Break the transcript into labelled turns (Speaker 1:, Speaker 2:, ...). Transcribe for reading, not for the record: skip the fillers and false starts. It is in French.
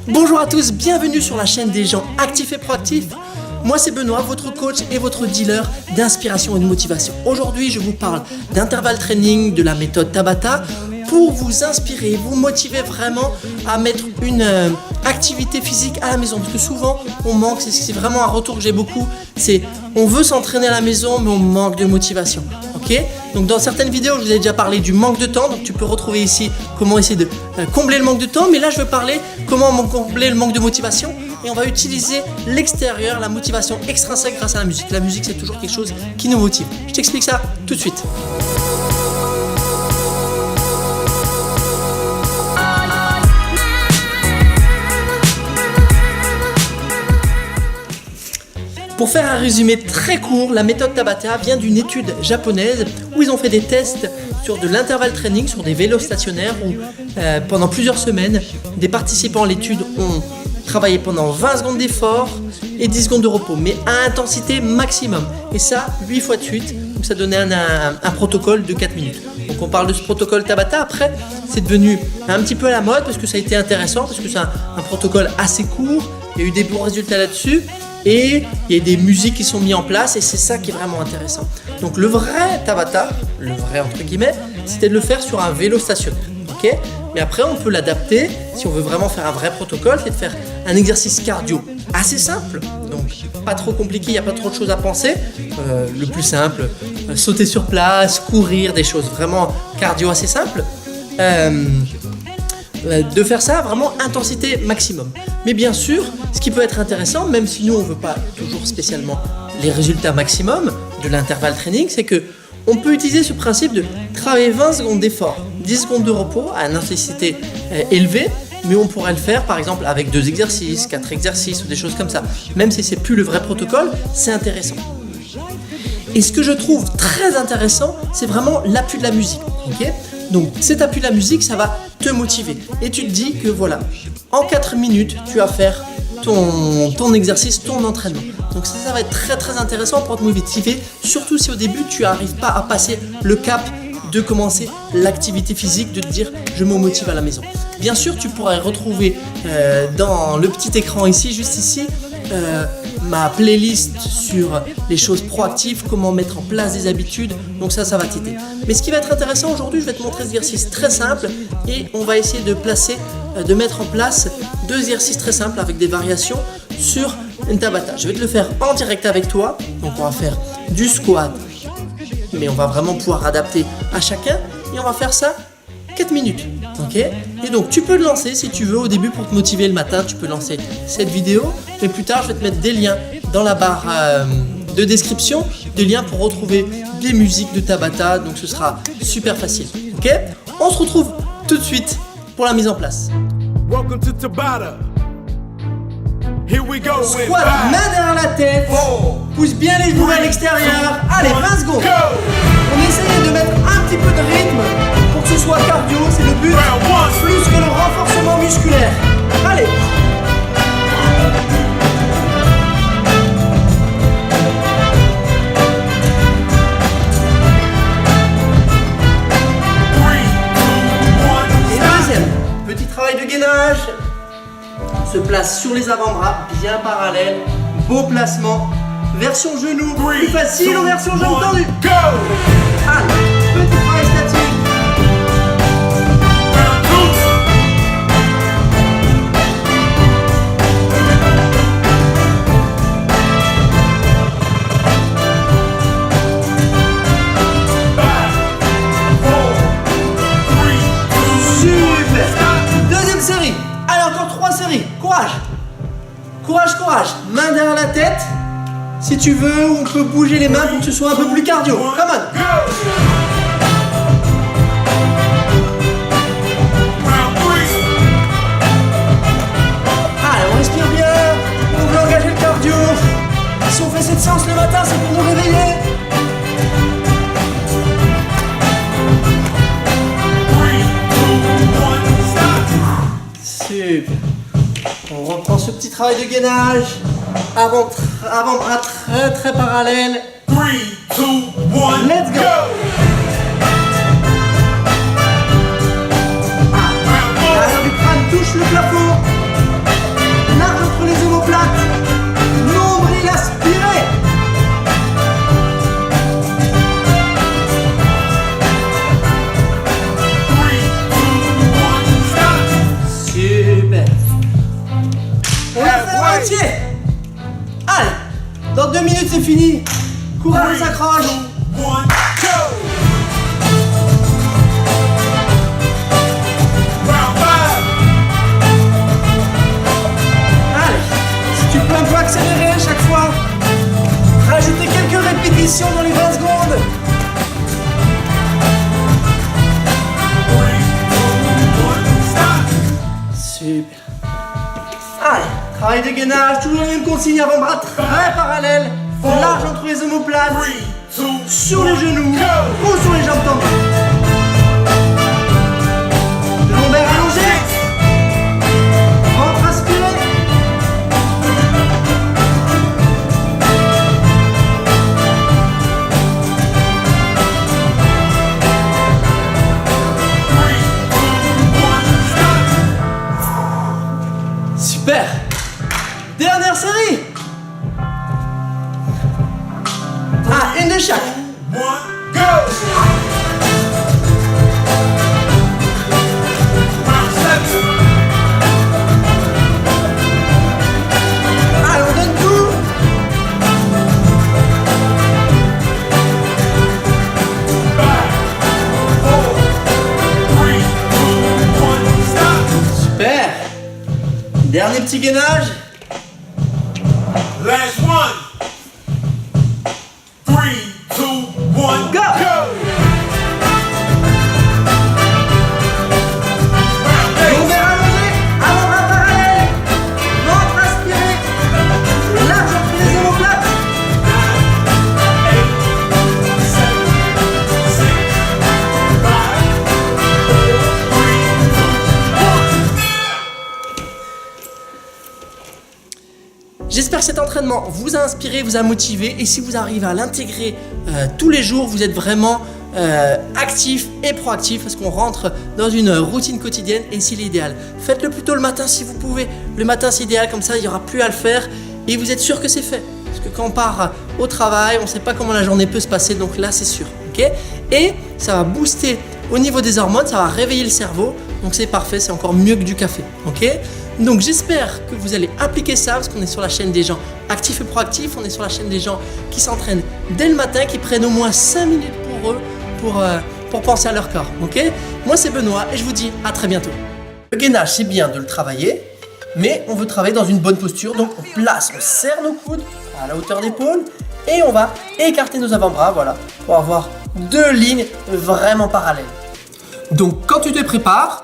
Speaker 1: Bonjour à tous, bienvenue sur la chaîne des gens actifs et proactifs. Moi c'est Benoît, votre coach et votre dealer d'inspiration et de motivation. Aujourd'hui je vous parle d'intervalle training, de la méthode Tabata pour vous inspirer, vous motiver vraiment à mettre une activité physique à la maison. Parce que souvent on manque, c'est vraiment un retour que j'ai beaucoup, c'est on veut s'entraîner à la maison mais on manque de motivation. Ok ? Donc dans certaines vidéos je vous ai déjà parlé du manque de temps, donc tu peux retrouver ici comment essayer de combler le manque de temps, mais là je veux parler comment combler le manque de motivation. Et on va utiliser l'extérieur, la motivation extrinsèque grâce à la musique. La musique, c'est toujours quelque chose qui nous motive. Je t'explique ça tout de suite. Pour faire un résumé très court, la méthode Tabata vient d'une étude japonaise où ils ont fait des tests sur de l'intervalle training, sur des vélos stationnaires où pendant plusieurs semaines, des participants à l'étude ont travailler pendant 20 secondes d'effort et 10 secondes de repos, mais à intensité maximum. Et ça, 8 fois de suite, donc ça donnait un protocole de 4 minutes. Donc on parle de ce protocole Tabata. Après, c'est devenu un petit peu à la mode parce que ça a été intéressant, parce que c'est un protocole assez court, il y a eu des bons résultats là-dessus, et il y a des musiques qui sont mises en place, et c'est ça qui est vraiment intéressant. Donc le vrai Tabata, le vrai entre guillemets, c'était de le faire sur un vélo stationnaire. Okay, mais après on peut l'adapter si on veut vraiment faire un vrai protocole, c'est de faire un exercice cardio assez simple, donc pas trop compliqué, il n'y a pas trop de choses à penser, le plus simple, sauter sur place, courir, des choses vraiment cardio assez simples, de faire ça vraiment intensité maximum. Mais bien sûr, ce qui peut être intéressant, même si nous on ne veut pas toujours spécialement les résultats maximum de l'intervalle training, c'est que on peut utiliser ce principe de travailler 20 secondes d'effort, 10 secondes de repos à une intensité élevée, mais on pourrait le faire par exemple avec 2 exercices, 4 exercices ou des choses comme ça. Même si c'est plus le vrai protocole, c'est intéressant. Et ce que je trouve très intéressant, c'est vraiment l'appui de la musique. Okay ? Donc cet appui de la musique, ça va te motiver. Et tu te dis que voilà, en 4 minutes, tu vas faire ton exercice, ton entraînement. Donc ça va être très très intéressant pour te motiver, surtout si au début tu n'arrives pas à passer le cap de commencer l'activité physique, de te dire je me motive à la maison. Bien sûr, tu pourrais retrouver dans le petit écran ici, juste ici, ma playlist sur les choses proactives, comment mettre en place des habitudes, donc ça va t'aider. Mais ce qui va être intéressant aujourd'hui, je vais te montrer des exercices très simples et on va essayer de mettre en place 2 exercices très simples avec des variations sur une Tabata. Je vais te le faire en direct avec toi, donc on va faire du squat, mais on va vraiment pouvoir adapter à chacun et on va faire ça 4 minutes. Okay ? Et donc tu peux le lancer si tu veux au début pour te motiver le matin, tu peux lancer cette vidéo, mais plus tard je vais te mettre des liens dans la barre de description, des liens pour retrouver des musiques de Tabata, donc ce sera super facile. Ok ? On se retrouve tout de suite pour la mise en place.
Speaker 2: Welcome to Tabata. Here we go.
Speaker 1: Squat, main derrière la tête, pousse bien les genoux vers l'extérieur. Allez, 20 secondes. On essaye de mettre un petit peu de rythme pour que ce soit cardio, c'est le but, plus que le renforcement musculaire. Allez. Et deuxième, petit travail de gainage. Se place sur les avant-bras, bien parallèle, beau placement, version genou, plus facile en version jambe tendue. Allez, petit travail statique. Courage, main derrière la tête. Si tu veux, on peut bouger les mains pour que ce soit un peu plus cardio. Come on. Allez, on respire bien. On veut engager le cardio. Si on fait cette séance le matin, c'est pour nous réveiller. Super. On reprend ce petit travail de gainage. Avant-bras très très parallèle.
Speaker 2: 3, 2, 1,
Speaker 1: let's go. L'arrière du crâne touche le plafond. Super. On l'a fait à moitié. Allez, dans 2 minutes c'est fini. Courage, on s'accroche.
Speaker 2: 1, go! Round 5.
Speaker 1: Allez, si tu peux un peu accélérer à chaque fois. Rajouter quelques répétitions dans les 20 secondes.
Speaker 2: 3, 2, 1, stop.
Speaker 1: Super. Allez, travail de gainage, toujours les mêmes consignes, avant-bras très parallèles, large entre les omoplates,
Speaker 2: 3, 2,
Speaker 1: sur les genoux
Speaker 2: go!
Speaker 1: ou sur les jambes tendues. Le lombaire allongé, ventre aspiré. Super. Dernière série. Ah, une de chaque.
Speaker 2: 1, go! Round 7.
Speaker 1: Allez, on donne tout.
Speaker 2: 5, 4, 3, 2, 1, stop.
Speaker 1: Super. Dernier petit gainage.
Speaker 2: Last one. 3, 2, 1,
Speaker 1: Go!
Speaker 2: Round 8.
Speaker 1: Lombaire allongé, avant-bras parallèle, ventre aspiré, large entre les omoplates.
Speaker 2: 8, 7, 6, 5, 4, 3, 2, 1.
Speaker 1: J'espère que cet entraînement vous a inspiré, vous a motivé et si vous arrivez à l'intégrer tous les jours, vous êtes vraiment actif et proactif parce qu'on rentre dans une routine quotidienne et c'est l'idéal. Faites-le plutôt le matin si vous pouvez. Le matin c'est idéal, comme ça il n'y aura plus à le faire et vous êtes sûr que c'est fait. Parce que quand on part au travail, on ne sait pas comment la journée peut se passer, donc là c'est sûr. Okay, et ça va booster au niveau des hormones, ça va réveiller le cerveau, donc c'est parfait, c'est encore mieux que du café. Okay, donc j'espère que vous allez appliquer ça parce qu'on est sur la chaîne des gens actifs et proactifs, on est sur la chaîne des gens qui s'entraînent dès le matin, qui prennent au moins 5 minutes pour eux, pour penser à leur corps. Okay, moi c'est Benoît et je vous dis à très bientôt. Le gainage c'est bien de le travailler, mais on veut travailler dans une bonne posture, donc on place, on serre nos coudes à la hauteur d'épaule et on va écarter nos avant-bras, voilà, pour avoir 2 lignes vraiment parallèles. Donc quand tu te prépares,